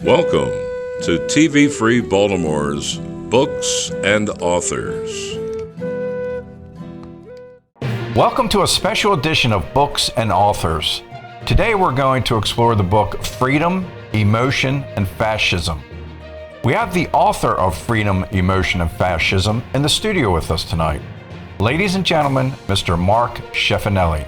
Welcome to TV Free Baltimore's Books and Authors. Welcome to a special edition of Books and Authors. Today we're going to explore the book Freedom, Emotion, and Fascism. We have the author of Freedom, Emotion, and Fascism in the studio with us tonight. Ladies and gentlemen, Mr. Marc Schifanelli.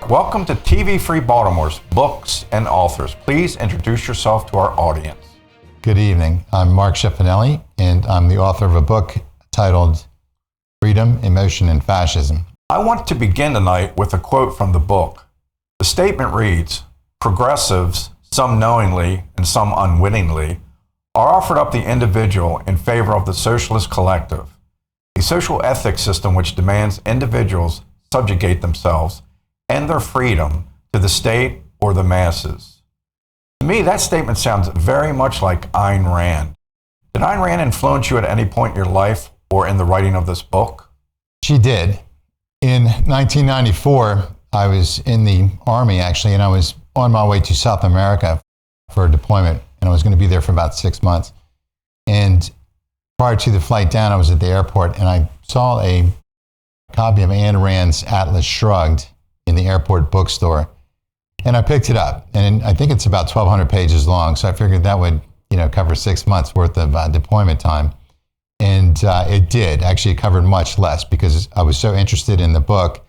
Welcome to TV Free Baltimore's Books and Authors. Please introduce yourself to our audience. Good evening. I'm Marc Schifanelli, and I'm the author of a book titled Freedom, Emotion, and Fascism. I want to begin tonight with a quote from the book. The statement reads, "Progressives, some knowingly and some unwittingly, are offered up the individual in favor of the socialist collective, a social ethics system which demands individuals subjugate themselves and their freedom to the state or the masses." To me, that statement sounds very much like Ayn Rand. Did Ayn Rand influence you at any point in your life or in the writing of this book? She did. In 1994, I was in the Army, actually, and I was on my way to South America for a deployment, and I was going to be there for about 6 months. And prior to the flight down, I was at the airport, and I saw a copy of Ayn Rand's Atlas Shrugged in the airport bookstore. And I picked it up, and I think it's about 1,200 pages long, so I figured that would, cover 6 months worth of deployment time. And it did. Actually, it covered much less because I was so interested in the book.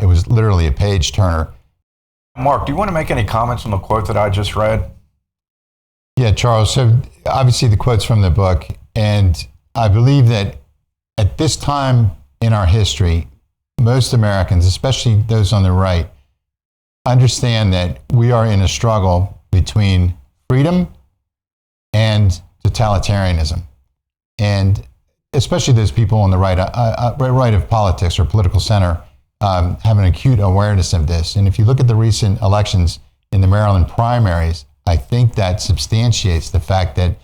It was literally a page turner. Marc, do you want to make any comments on the quote that I just read? Yeah, Charles. So obviously the quote's from the book, and I believe that at this time in our history, most Americans, especially those on the right, understand that we are in a struggle between freedom and totalitarianism. And especially those people on the right of politics or political center have an acute awareness of this. And if you look at the recent elections in the Maryland primaries, I think that substantiates the fact that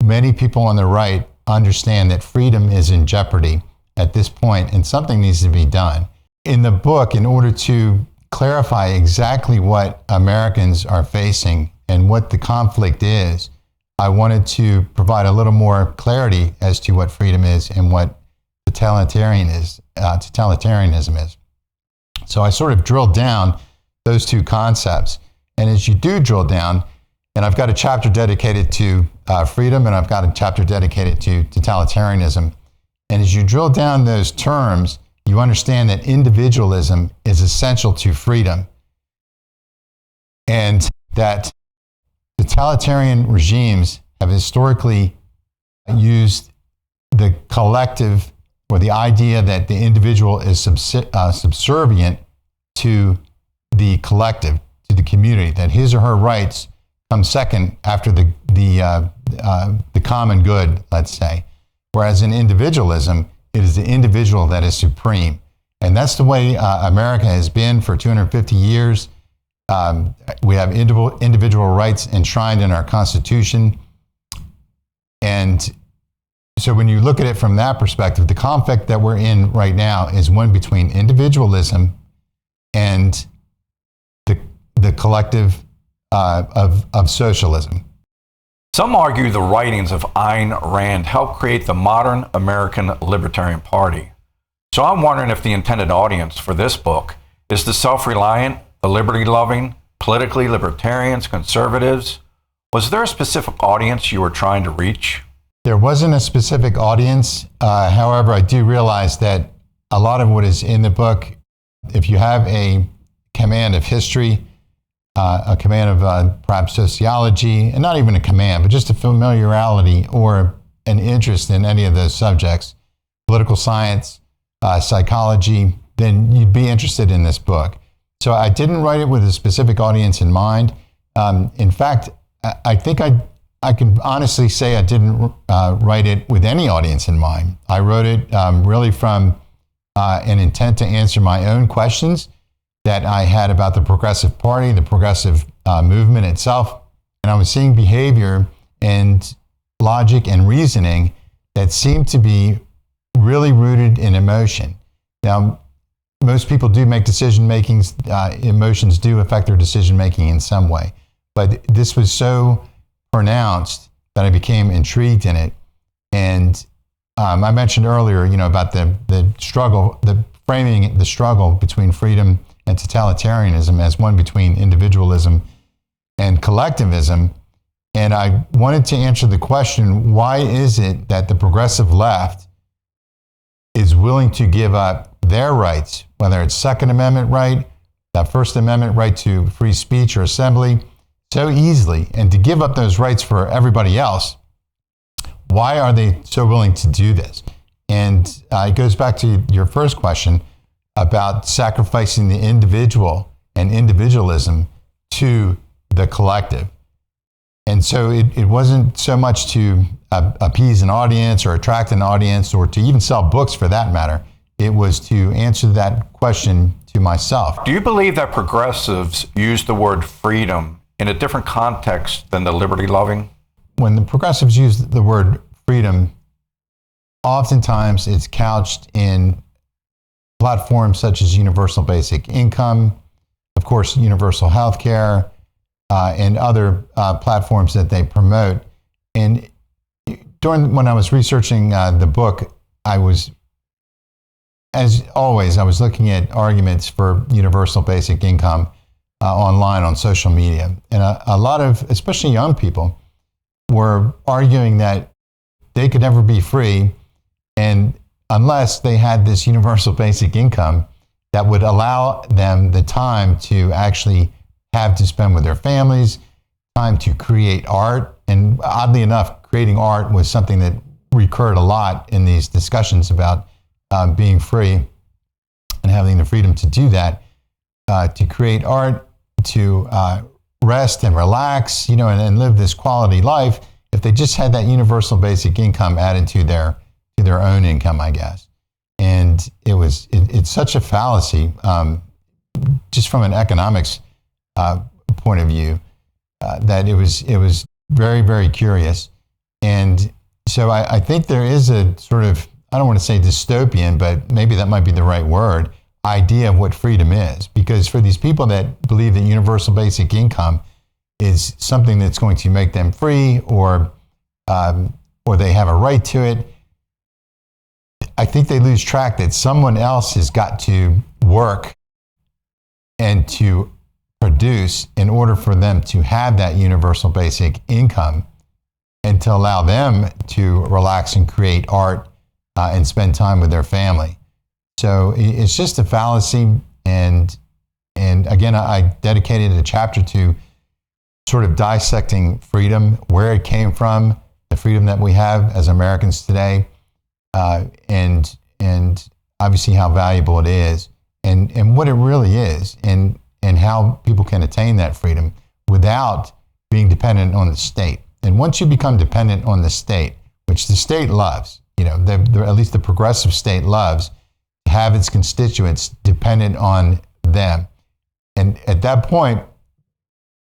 many people on the right understand that freedom is in jeopardy at this point and something needs to be done. In the book, in order to clarify exactly what Americans are facing and what the conflict is, I wanted to provide a little more clarity as to what freedom is and what totalitarianism is. So I sort of drilled down those two concepts. And as you do drill down, and I've got a chapter dedicated to freedom and I've got a chapter dedicated to totalitarianism. And as you drill down those terms, you understand that individualism is essential to freedom, and that totalitarian regimes have historically used the collective, or the idea that the individual is subservient to the collective, to the community, that his or her rights come second after the common good, let's say. Whereas in individualism, it is the individual that is supreme. And that's the way America has been for 250 years. We have individual rights enshrined in our Constitution. And so when you look at it from that perspective, the conflict that we're in right now is one between individualism and the collective of socialism. Some argue the writings of Ayn Rand helped create the modern American Libertarian Party. So I'm wondering if the intended audience for this book is the self-reliant, the liberty-loving, politically libertarians, conservatives. Was there a specific audience you were trying to reach? There wasn't a specific audience. However, I do realize that a lot of what is in the book, if you have a command of history, a command of perhaps sociology, and not even a command, but just a familiarity or an interest in any of those subjects, political science, psychology, then you'd be interested in this book. So I didn't write it with a specific audience in mind. In fact, I think I can honestly say I didn't write it with any audience in mind. I wrote it really from an intent to answer my own questions that I had about the Progressive Party, the progressive movement itself. And I was seeing behavior and logic and reasoning that seemed to be really rooted in emotion. Now, most people do make decision makings. Emotions do affect their decision making in some way. But this was so pronounced that I became intrigued in it. And I mentioned earlier, about the struggle, the framing the struggle between freedom and totalitarianism as one between individualism and collectivism. And I wanted to answer the question, why is it that the progressive left is willing to give up their rights, whether it's Second Amendment right, that First Amendment right to free speech or assembly, so easily, and to give up those rights for everybody else? Why are they so willing to do this? And it goes back to your first question about sacrificing the individual and individualism to the collective. And so it wasn't so much to appease an audience or attract an audience or to even sell books for that matter. It was to answer that question to myself. Do you believe that progressives use the word freedom in a different context than the liberty-loving? When the progressives use the word freedom, oftentimes it's couched in platforms such as universal basic income, of course, universal health care, and other platforms that they promote. And when I was researching the book, as always, I was looking at arguments for universal basic income online on social media. And a lot of, especially young people, were arguing that they could never be free and unless they had this universal basic income that would allow them the time to actually have to spend with their families, time to create art. And oddly enough, creating art was something that recurred a lot in these discussions about being free and having the freedom to do that, to create art, to rest and relax, and live this quality life. If they just had that universal basic income added to their own income, I guess. And it's such a fallacy, just from an economics point of view, that it was very, very curious. And so I think there is a sort of, I don't want to say dystopian, but maybe that might be the right word, idea of what freedom is. Because for these people that believe that universal basic income is something that's going to make them free or they have a right to it, I think they lose track that someone else has got to work and to produce in order for them to have that universal basic income and to allow them to relax and create art and spend time with their family. So it's just a fallacy. And again, I dedicated a chapter to sort of dissecting freedom, where it came from, the freedom that we have as Americans today, and obviously how valuable it is, and what it really is, and how people can attain that freedom without being dependent on the state. And once you become dependent on the state, which the state loves, at least the progressive state loves, to have its constituents dependent on them. And at that point,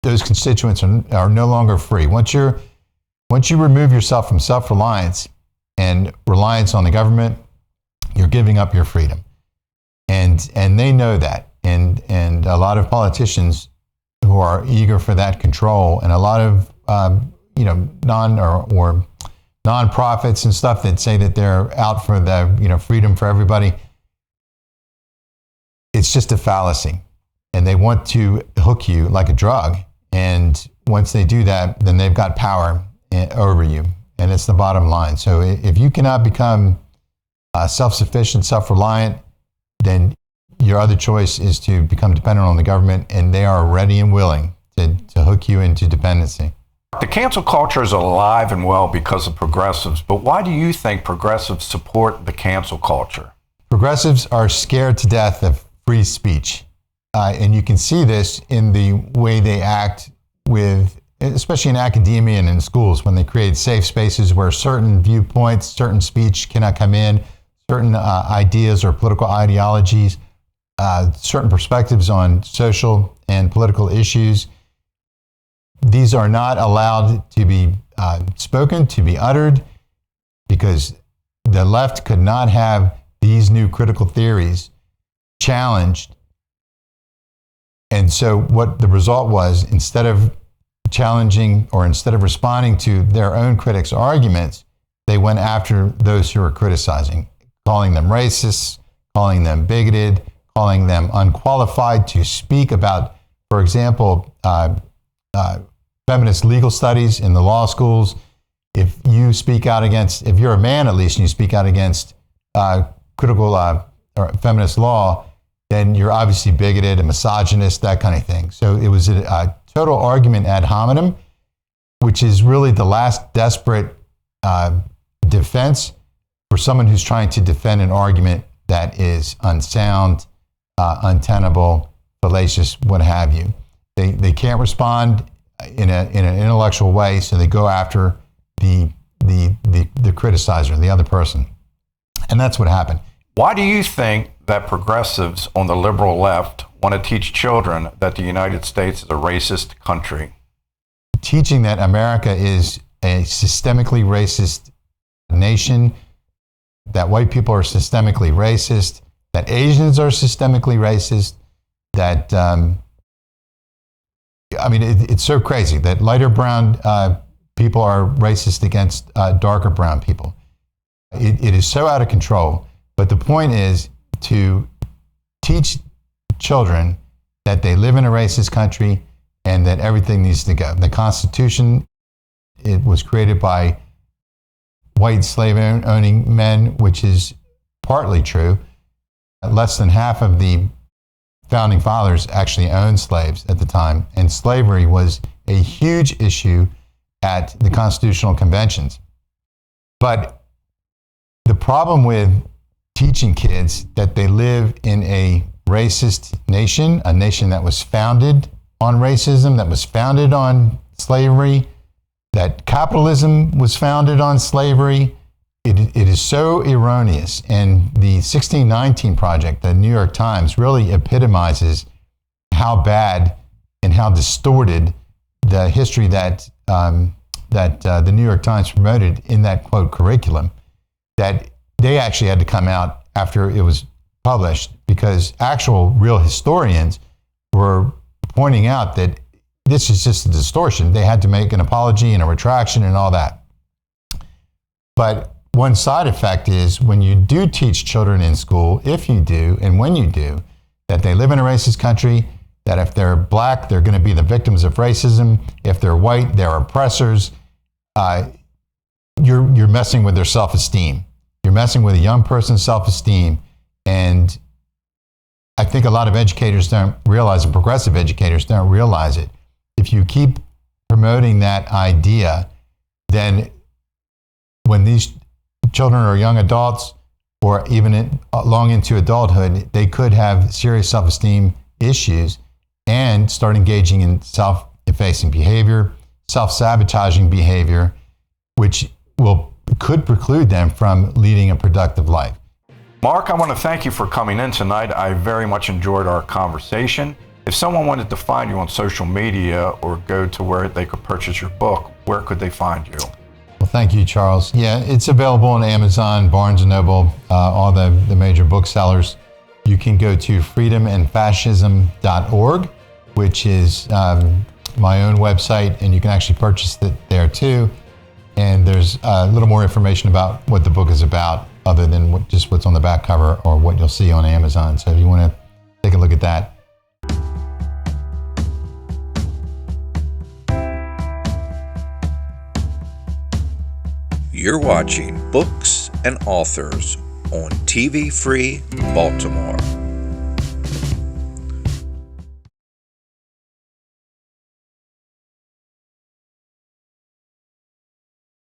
those constituents are no longer free. Once you remove yourself from self-reliance and reliance on the government, you're giving up your freedom. And they know that. And a lot of politicians who are eager for that control, and a lot of nonprofits and stuff that say that they're out for the freedom for everybody, it's just a fallacy. And they want to hook you like a drug. And once they do that, then they've got power over you. And it's the bottom line. So if you cannot become self-sufficient, self-reliant, then your other choice is to become dependent on the government, and they are ready and willing to hook you into dependency. The cancel culture is alive and well because of progressives, but why do you think progressives support the cancel culture? Progressives are scared to death of free speech. And you can see this in the way they act with, especially in academia and in schools, when they create safe spaces where certain viewpoints, certain speech cannot come in, certain ideas or political ideologies, certain perspectives on social and political issues. These are not allowed to be spoken, to be uttered, because the left could not have these new critical theories challenged. And so what the result was, instead of challenging, or instead of responding to their own critics' arguments, they went after those who were criticizing, calling them racists, calling them bigoted, calling them unqualified to speak about, for example, feminist legal studies in the law schools. If you speak out against, if you're a man at least, and you speak out against critical or feminist law, then you're obviously bigoted and misogynist, that kind of thing. So it was a total argument ad hominem, which is really the last desperate defense for someone who's trying to defend an argument that is unsound, untenable, fallacious, what have you. They can't respond in an intellectual way, so they go after the criticizer, the other person. And that's what happened. Why do you think that progressives on the liberal left want to teach children that the United States is a racist country? Teaching that America is a systemically racist nation, that white people are systemically racist, that Asians are systemically racist, that, it's so crazy that lighter brown people are racist against darker brown people. It is so out of control. But the point is to teach children that they live in a racist country and that everything needs to go. The Constitution, it was created by white slave-owning men, which is partly true. Less than half of the founding fathers actually owned slaves at the time, and slavery was a huge issue at the constitutional conventions. But the problem with teaching kids that they live in a racist nation, a nation that was founded on racism, that was founded on slavery, that capitalism was founded on slavery, it is so erroneous. And the 1619 Project, the New York Times, really epitomizes how bad and how distorted the history that the New York Times promoted in that, quote, curriculum, that they actually had to come out after it was published, because actual real historians were pointing out that this is just a distortion. They had to make an apology and a retraction and all that. But one side effect is when you do teach children in school, if you do, and when you do, that they live in a racist country, that if they're black, they're going to be the victims of racism. If they're white, they're oppressors. You're messing with their self-esteem. You're messing with a young person's self-esteem. And I think a lot of educators don't realize, and progressive educators don't realize it. If you keep promoting that idea, then when these children are young adults, or even long into adulthood, they could have serious self-esteem issues and start engaging in self-effacing behavior, self-sabotaging behavior, which could preclude them from leading a productive life. Marc, I want to thank you for coming in tonight. I very much enjoyed our conversation. If someone wanted to find you on social media or go to where they could purchase your book, where could they find you? Well, thank you, Charles. Yeah, it's available on Amazon, Barnes & Noble, all the major booksellers. You can go to freedomandfascism.org, which is my own website, and you can actually purchase it there too. And there's a little more information about what the book is about, other than just what's on the back cover or what you'll see on Amazon. So if you want to take a look at that. You're watching Books and Authors on TV Free Baltimore.